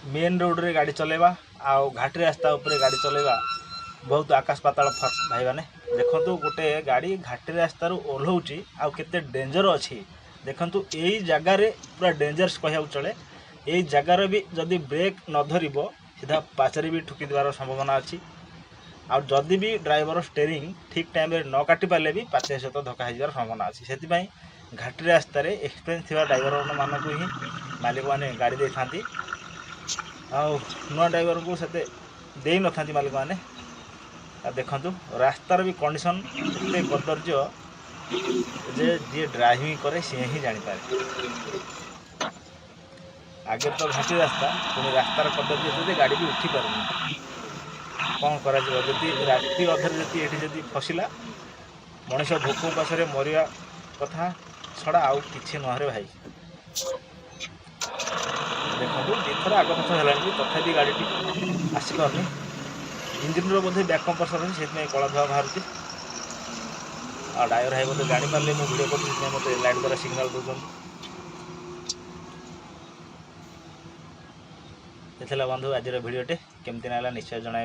Main road रे गाड़ी चलेबा आउ घाटी रास्ता उपरे गाड़ी चलेबा बहुत आकाश पाताल फर्क भाई मैंने देखंतु गोटे गाड़ी घाटी रास्ता ओह्लाउची आउ केते डेंजर अच्छी देखंतु यही जगार पूरा डेंजरस कहू चले यही जगार भी जदि ब्रेक न धरिबो सीधा पाचेरी भी ठुकी देवार संभावना अच्छी आउ जदि भी ड्राइवर स्टेरिंग ठीक टाइम रे न काटी पारे भी पाचेरी सहित धक्का हो संभावना अच्छी से घाटी रास्ता एक्सपीरियंस थिबा ड्राइवर मानक ही मालिक मैंने गाड़ी दे था आउ नुआ ड्राइवर को से दे न था मालिक मैंने देखु रास्तार भी कंडीशन एते कदर्य जे जी ड्राइविंग करे सी ही जानीपारे आगे तो घाटी रास्ता पुणी रास्तार कदर्य जे गाड़ी भी उठी पारे कौन करा जदि राति अधर जी फसिला मनीष भोक उपास मरिया कथा छड़ा आउ कि नुहरे भाई देखो दुथर आग पछ है तथापि गाड़ी आसपारनी इंजिन बोधे बैक कंप्रेसर अच्छी से कला धुआ बाहर ड्राइवर भाई बोलते जापारे मुझे भिडियो कर मत लाइट द्वारा सिग्नाल दूसरी बंधु आज भिडियोटे केमती ना निश्चय जन।